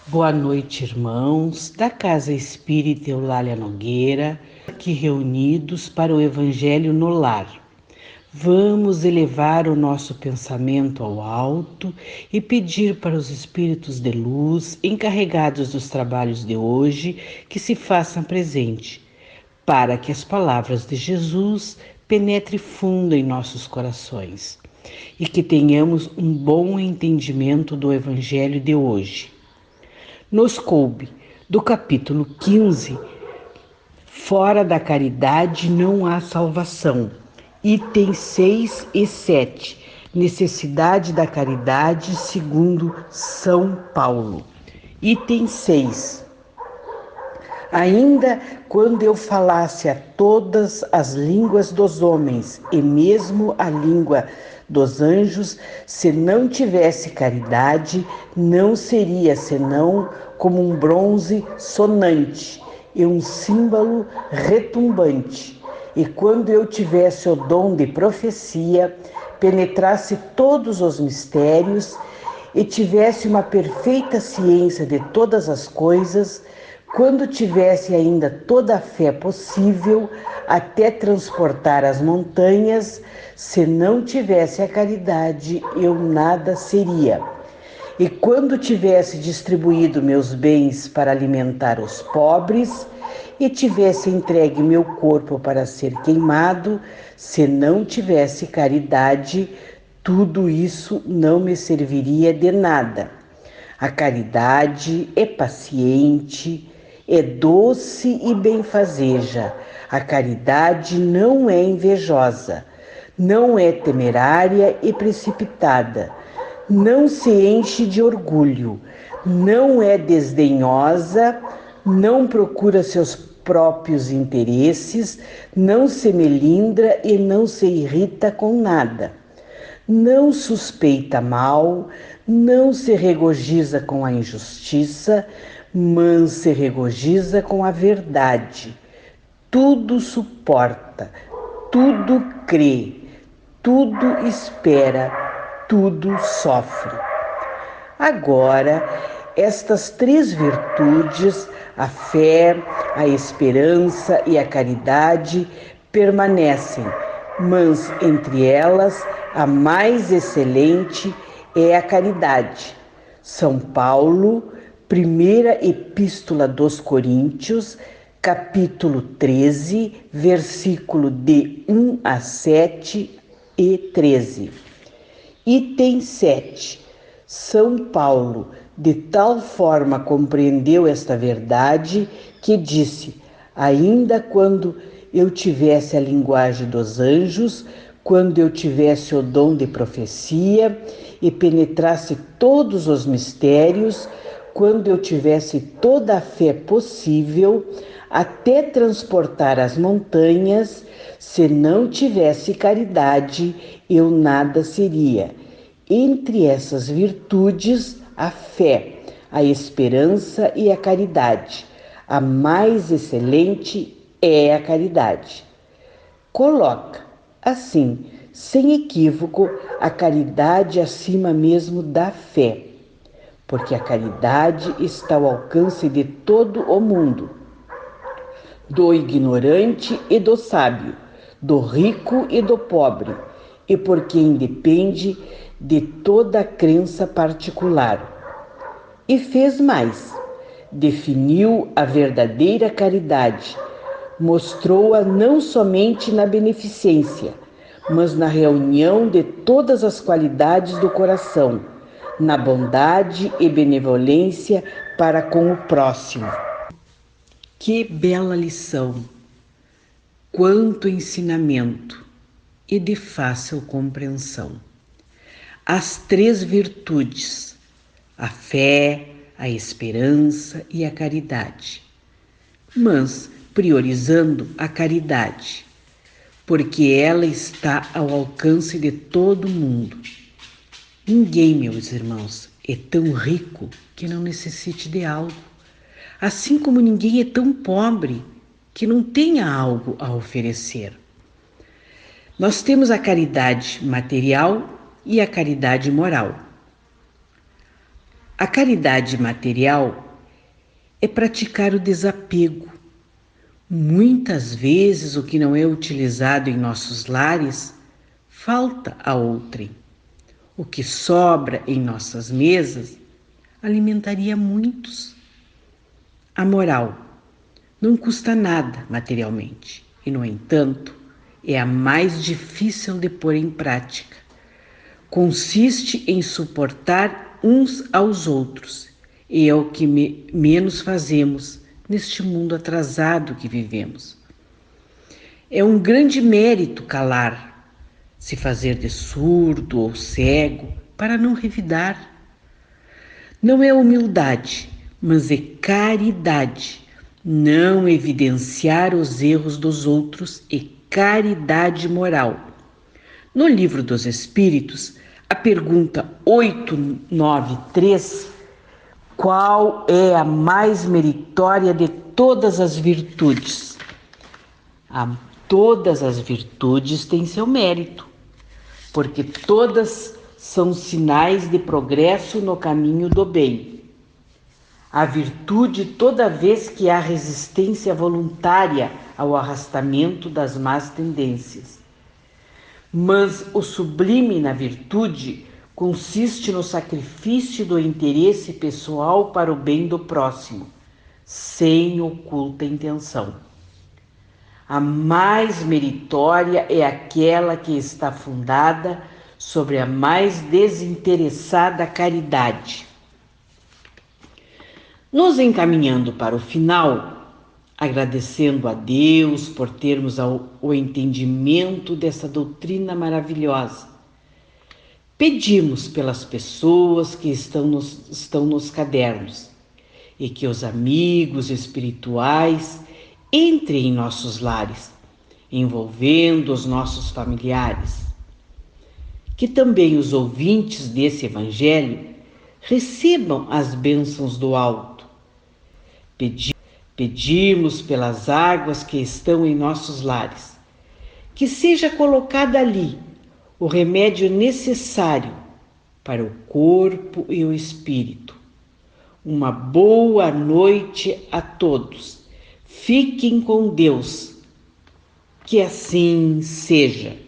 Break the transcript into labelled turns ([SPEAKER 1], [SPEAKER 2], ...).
[SPEAKER 1] Boa noite, irmãos da Casa Espírita Eulália Nogueira, aqui reunidos para o Evangelho no Lar. Vamos elevar o nosso pensamento ao alto e pedir para os espíritos de luz encarregados dos trabalhos de hoje que se façam presente, para que as palavras de Jesus penetrem fundo em nossos corações e que tenhamos um bom entendimento do Evangelho de hoje. Nos coube, do capítulo 15, Fora da caridade não há salvação, itens 6 e 7, necessidade da caridade segundo São Paulo. Item 6. Ainda quando eu falasse a todas as línguas dos homens e mesmo a língua dos anjos, se não tivesse caridade, não seria senão como um bronze sonante e um símbolo retumbante. E quando eu tivesse o dom de profecia, penetrasse todos os mistérios e tivesse uma perfeita ciência de todas as coisas, quando tivesse ainda toda a fé possível, até transportar as montanhas, se não tivesse a caridade, eu nada seria. E quando tivesse distribuído meus bens para alimentar os pobres, e tivesse entregue meu corpo para ser queimado, se não tivesse caridade, tudo isso não me serviria de nada. A caridade é paciente, é doce e benfazeja. A caridade não é invejosa, não é temerária e precipitada, não se enche de orgulho, não é desdenhosa, não procura seus próprios interesses, não se melindra e não se irrita com nada. Não suspeita mal, não se regozija com a injustiça, mas se regozija com a verdade. Tudo suporta, tudo crê, tudo espera, tudo sofre. Agora, estas três virtudes, a fé, a esperança e a caridade, permanecem, mas entre elas a mais excelente é a caridade. São Paulo, primeira Epístola dos Coríntios, capítulo 13, versículo de 1 a 7 e 13. Item 7. São Paulo de tal forma compreendeu esta verdade que disse: ainda quando eu tivesse a linguagem dos anjos, quando eu tivesse o dom de profecia e penetrasse todos os mistérios, quando eu tivesse toda a fé possível, até transportar as montanhas, se não tivesse caridade, eu nada seria. Entre essas virtudes, a fé, a esperança e a caridade. A mais excelente é a caridade. Coloca, assim, sem equívoco, a caridade acima mesmo da fé, porque a caridade está ao alcance de todo o mundo, do ignorante e do sábio, do rico e do pobre, e por quem depende de toda a crença particular. E fez mais, definiu a verdadeira caridade, mostrou-a não somente na beneficência, mas na reunião de todas as qualidades do coração, na bondade e benevolência para com o próximo. Que bela lição! Quanto ensinamento e de fácil compreensão. As três virtudes, a fé, a esperança e a caridade, mas priorizando a caridade, porque ela está ao alcance de todo mundo. Ninguém, meus irmãos, é tão rico que não necessite de algo, assim como ninguém é tão pobre que não tenha algo a oferecer. Nós temos a caridade material e a caridade moral. A caridade material é praticar o desapego. Muitas vezes o que não é utilizado em nossos lares falta a outrem. O que sobra em nossas mesas alimentaria muitos. A moral não custa nada materialmente e, no entanto, é a mais difícil de pôr em prática. Consiste em suportar uns aos outros e é o que menos fazemos neste mundo atrasado que vivemos. É um grande mérito calar, se fazer de surdo ou cego para não revidar. Não é humildade, mas é caridade. Não evidenciar os erros dos outros é caridade moral. No Livro dos Espíritos, a pergunta 893, qual é a mais meritória de todas as virtudes? Todas as virtudes têm seu mérito, porque todas são sinais de progresso no caminho do bem. A virtude toda vez que há resistência voluntária ao arrastamento das más tendências. Mas o sublime na virtude consiste no sacrifício do interesse pessoal para o bem do próximo, sem oculta intenção. A mais meritória é aquela que está fundada sobre a mais desinteressada caridade. Nos encaminhando para o final, agradecendo a Deus por termos o entendimento dessa doutrina maravilhosa, pedimos pelas pessoas que estão nos cadernos e que os amigos espirituais entrem em nossos lares, envolvendo os nossos familiares. Que também os ouvintes desse Evangelho recebam as bênçãos do alto. Pedimos pelas águas que estão em nossos lares, que seja colocado ali o remédio necessário para o corpo e o espírito. Uma boa noite a todos. Fiquem com Deus. Que assim seja.